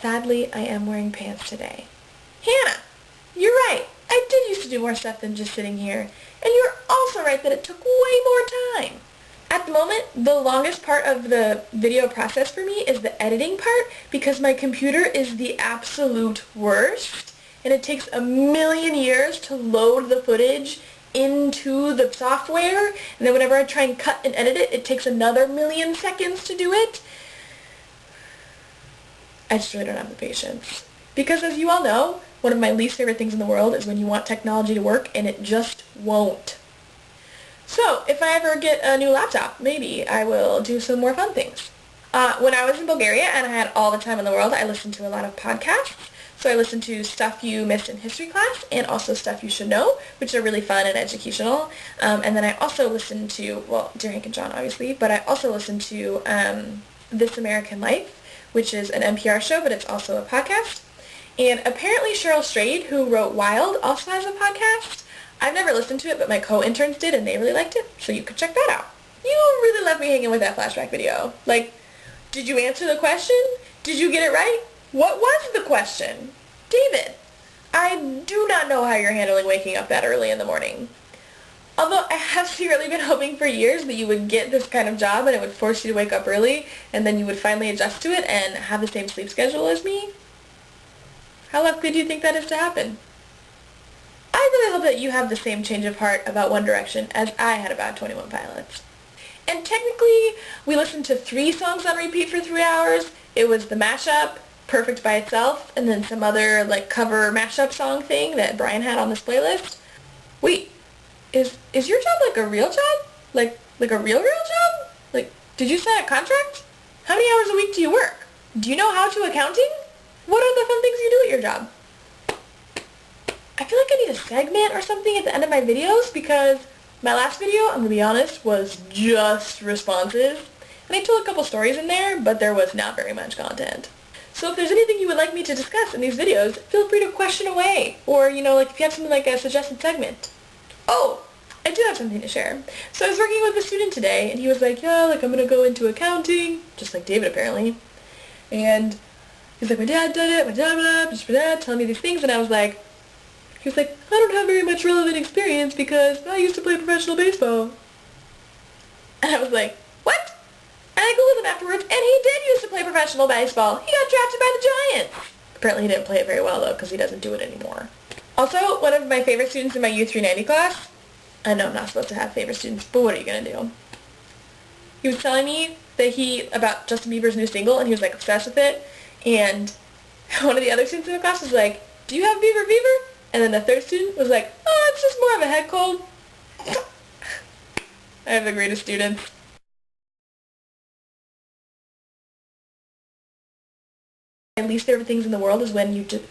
Sadly, I am wearing pants today. Hannah, you're right. I did used to do more stuff than just sitting here. And you're also right that it took way more time. At the moment, the longest part of the video process for me is the editing part because my computer is the absolute worst and it takes a million years to load the footage into the software, and then whenever I try and cut and edit it, it takes another million seconds to do it. I just really don't have the patience. Because as you all know, one of my least favorite things in the world is when you want technology to work and it just won't. So, if I ever get a new laptop, maybe I will do some more fun things. When I was in Bulgaria and I had all the time in the world, I listened to a lot of podcasts. So I listened to Stuff You Missed in History Class and also Stuff You Should Know, which are really fun and educational. And then I also listened to, well, Dear Hank and John, obviously, but I also listened to This American Life, which is an NPR show, but it's also a podcast. And apparently Cheryl Strayed, who wrote Wild, also has a podcast. I've never listened to it, but my co-interns did, and they really liked it, so you could check that out. You really left me hanging with that flashback video. Like, did you answer the question? Did you get it right? What was the question? David, I do not know how you're handling waking up that early in the morning. Although I have secretly been hoping for years that you would get this kind of job and it would force you to wake up early, and then you would finally adjust to it and have the same sleep schedule as me. How likely do you think that is to happen? I really hope that you have the same change of heart about One Direction as I had about 21 Pilots. And technically, we listened to 3 songs on repeat for 3 hours. It was the mashup, Perfect by Itself, and then some other like cover mashup song thing that Brian had on this playlist. Wait, is your job like a real job? Like a real job? Like, did you sign a contract? How many hours a week do you work? Do you know how to accounting? What are the fun things you do at your job? I feel like I need a segment or something at the end of my videos because my last video, I'm going to be honest, was just responses. And I told a couple stories in there, but there was not very much content. So if there's anything you would like me to discuss in these videos, feel free to question away. Or, you know, like if you have something like a suggested segment. Oh, I do have something to share. So I was working with a student today, and he was like, yeah, like I'm going to go into accounting, just like David apparently. And he's like, my dad did it, my dad, just for that, telling me these things. And I was like, he was like, I don't have very much relevant experience because I used to play professional baseball. And I was like, what? And I googled him afterwards, and he did used to play professional baseball. He got drafted by the Giants. Apparently he didn't play it very well, though, because he doesn't do it anymore. Also, one of my favorite students in my U390 class, I know I'm not supposed to have favorite students, but what are you going to do? He was telling me that about Justin Bieber's new single, and he was, like, obsessed with it. And one of the other students in the class was like, do you have Bieber fever? And then the third student was like, oh, it's just more of a head cold. I have the greatest students. My least favorite things in the world is when you just